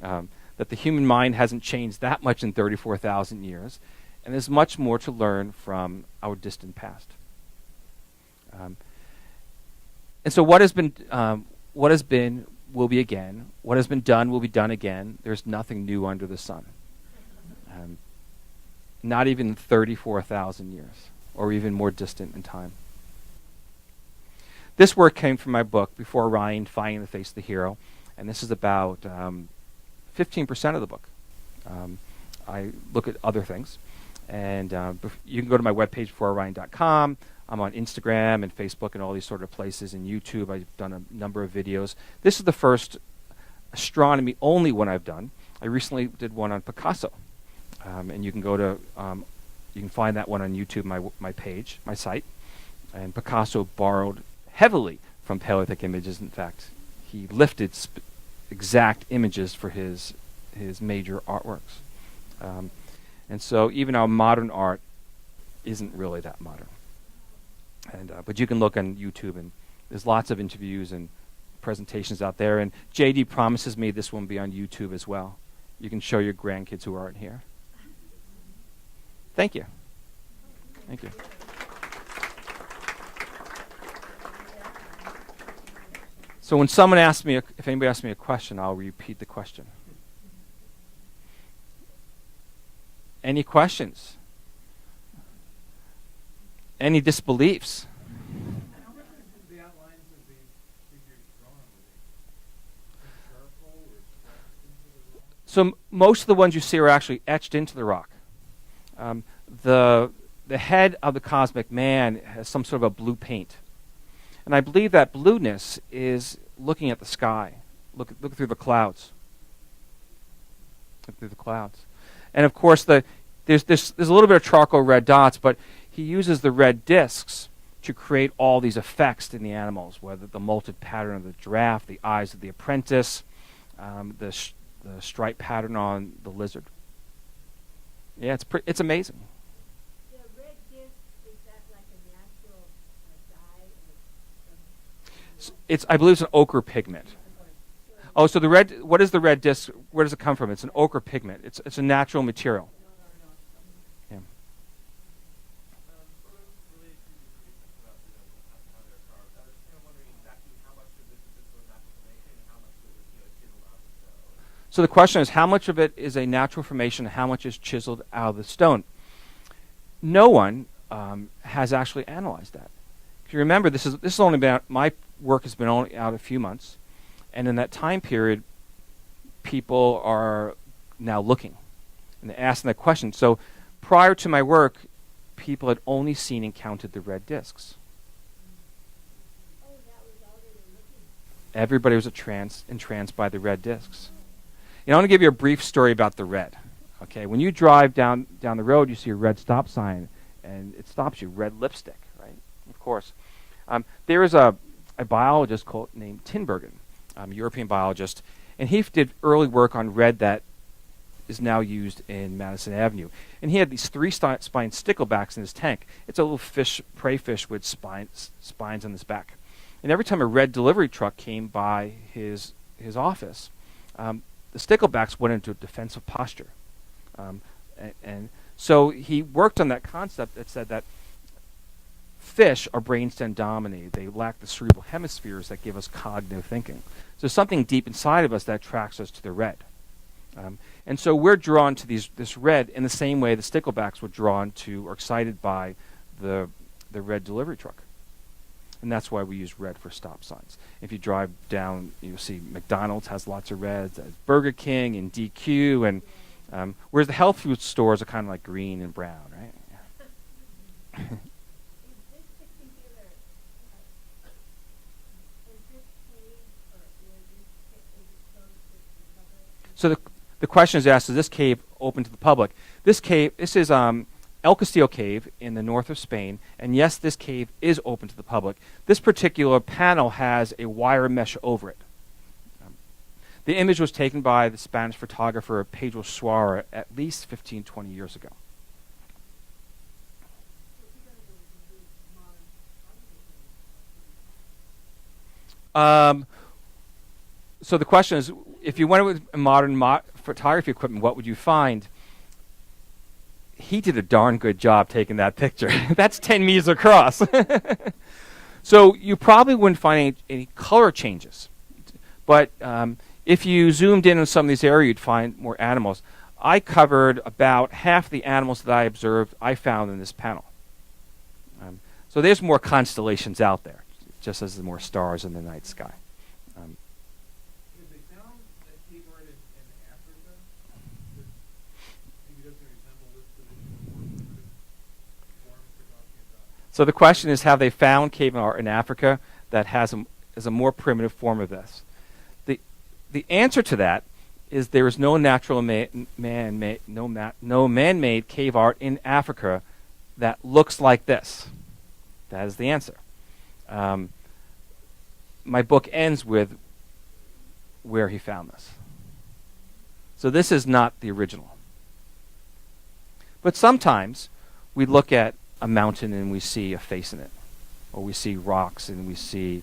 that the human mind hasn't changed that much in 34,000 years, and there's much more to learn from our distant past. And so what has been will be again. What has been done will be done again. There's nothing new under the sun. Not even 34,000 years, or even more distant in time. This work came from my book, Before Orion, Finding the Face of the Hero, and this is about 15% of the book. I look at other things, and you can go to my webpage, beforeorion.com. I'm on Instagram and Facebook and all these sort of places, and YouTube. I've done a number of videos. This is the first astronomy only one I've done. I recently did one on Picasso, and you can go to you can find that one on YouTube, my page, my site. And Picasso borrowed heavily from Paleolithic images. In fact, he lifted exact images for his major artworks. And so even our modern art isn't really that modern. And but you can look on YouTube, and there's lots of interviews and presentations out there. And JD promises me this will be on YouTube as well. You can show your grandkids who aren't here. Thank you. Thank you. So when someone asks me, if anybody asks me a question, I'll repeat the question. Any questions? Any disbeliefs? How much of the outlines of these figures drawn? Were they charcoal or scratched into the rock? So most of the ones you see are actually etched into the rock. The head of the cosmic man has some sort of a blue paint. And I believe that blueness is looking at the sky, look through the clouds. Look through the clouds. And of course, there's a little bit of charcoal red dots, but he uses the red discs to create all these effects in the animals, whether the molted pattern of the giraffe, the eyes of the apprentice, the stripe pattern on the lizard. Yeah, it's amazing. The red disc, is that like a natural dye? I believe it's an ochre pigment. Oh, so what is the red disc? Where does it come from? It's an ochre pigment. It's a natural material. Yeah. Sort of related to your statements about how they're carved. I was kind of wondering exactly how much of this is just sort of natural formation and how much of it is chiseled out of the stone. So the question is, how much of it is a natural formation and how much is chiseled out of the stone? No one has actually analyzed that. If you remember, this is only been my work has been only out a few months, and in that time period, people are now looking and they're asking that question. So prior to my work, people had only seen and counted the red discs. Oh, that was all they were looking. Everybody was entranced by the red discs. I want to give you a brief story about the red. Okay, when you drive down the road, you see a red stop sign, and it stops you. Red lipstick, right? Of course. There is a biologist named Tinbergen, a European biologist, and he did early work on red that is now used in Madison Avenue. And he had these three-spined sticklebacks in his tank. It's a little prey fish with spines on his back. And every time a red delivery truck came by his office, the sticklebacks went into a defensive posture. And so he worked on that concept that said that fish are brainstem dominated. They lack the cerebral hemispheres that give us cognitive thinking. So something deep inside of us that attracts us to the red. And so we're drawn to this red in the same way the sticklebacks were drawn to or excited by the red delivery truck. And that's why we use red for stop signs. If you drive down, you'll see McDonald's has lots of reds, as Burger King and DQ, and whereas the health food stores are kind of like green and brown, right? Is this particular, is this cave, or is it closed to the public? So the question is asked, is this cave open to the public? This is El Castillo Cave in the north of Spain, and yes, this cave is open to the public. This particular panel has a wire mesh over it. The image was taken by the Spanish photographer Pedro Suara at least 15, 20 years ago. So the question is, if you went with modern photography equipment, what would you find? He did a darn good job taking that picture. That's 10 meters across. So you probably wouldn't find any color changes. But if you zoomed in on some of these areas, you'd find more animals. I covered about half the animals that I observed, I found in this panel. So there's more constellations out there, just as there are more stars in the night sky. Have they found that cave art in Africa that maybe doesn't resemble this traditional more primitive forms we're talking about? So the question is, have they found cave art in Africa that has a more primitive form of this? The answer to that is there is no natural man-made cave art in Africa that looks like this. That is the answer. My book ends with where he found this. So this is not the original. But sometimes we look at a mountain and we see a face in it, or we see rocks and we see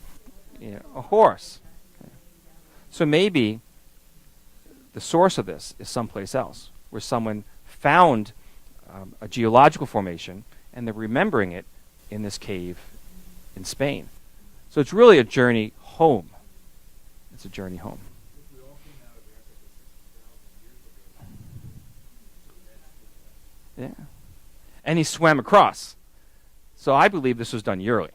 a horse. Okay. So maybe the source of this is someplace else, where someone found a geological formation and they're remembering it in this cave in Spain. So it's really a journey home It's a journey home. If we all came out of Africa 60,000 years ago, Yeah. And he swam across. So I believe this was done yearly.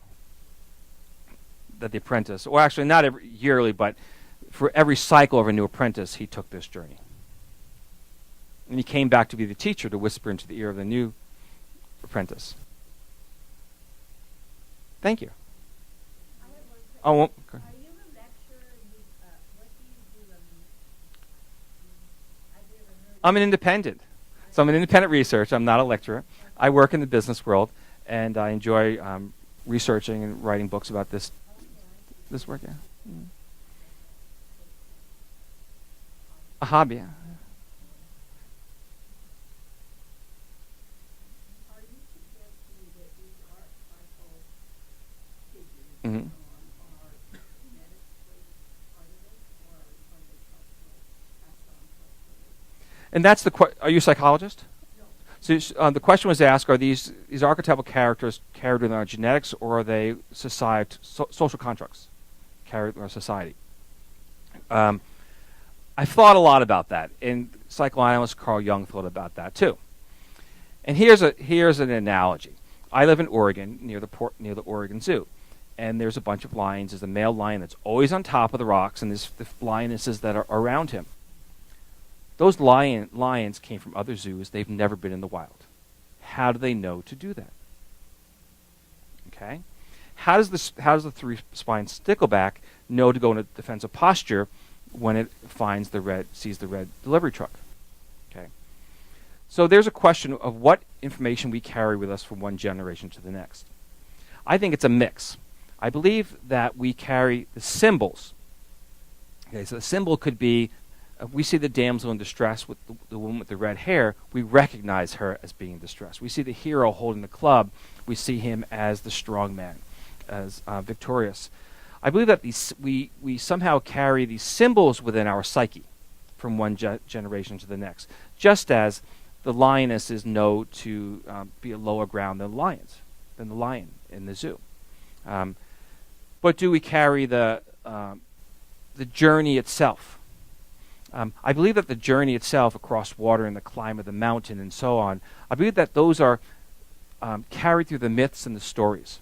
That the apprentice, or actually not every yearly, but for every cycle of a new apprentice, he took this journey. And he came back to be the teacher to whisper into the ear of the new apprentice. Thank you. I have one question. Oh, well, Are you a lecturer? What do you do? I've never heard I'm an independent. So I'm an independent researcher. I'm not a lecturer. I work in the business world, and I enjoy researching and writing books about this work. Yeah. Mm. A hobby. Yeah. Are you suggesting that these archetypal figures Mhm. are genetically part of it, or are they passed on culturally? And that's are you a psychologist? So the question was asked: are these archetypal characters carried in our genetics, or are they social constructs carried in our society? I've thought a lot about that, and psychoanalyst Carl Jung thought about that too. And here's an analogy. I live in Oregon, near the Oregon Zoo, and there's a bunch of lions. There's a male lion that's always on top of the rocks, and there's the lionesses that are around him. Those lions came from other zoos. They've never been in the wild. How do they know to do that? Okay. How does the three-spined stickleback know to go in a defensive posture when it sees the red delivery truck? Okay. So there's a question of what information we carry with us from one generation to the next. I think it's a mix. I believe that we carry the symbols. Okay, so the symbol could be, we see the damsel in distress with the woman with the red hair, we recognize her as being distressed. We see the hero holding the club, we see him as the strong man, as victorious. I believe that we somehow carry these symbols within our psyche from one generation to the next, just as the lionesses know to be a lower ground than the lion in the zoo. But do we carry the journey itself? I believe that the journey itself across water and the climb of the mountain and so on, I believe that those are carried through the myths and the stories.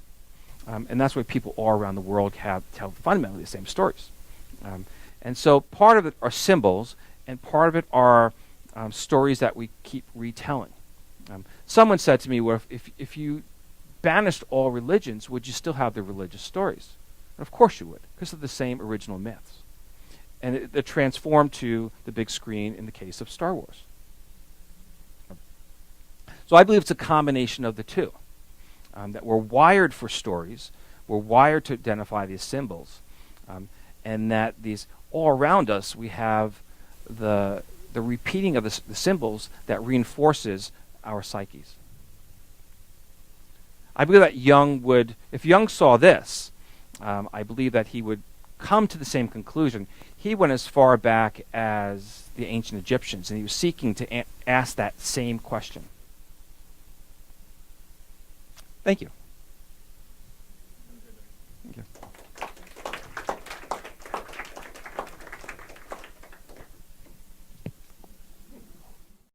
And that's why people all around the world tell fundamentally the same stories. And so part of it are symbols, and part of it are stories that we keep retelling. Someone said to me, well, if you banished all religions, would you still have the religious stories? And of course you would, because of the same original myths. And they're transformed to the big screen in the case of Star Wars. So I believe it's a combination of the two. That we're wired for stories, we're wired to identify these symbols, and that these all around us we have the repeating of the symbols that reinforces our psyches. I believe that if Jung saw this, I believe that he would come to the same conclusion. He went as far back as the ancient Egyptians, and he was seeking to ask that same question. Thank you.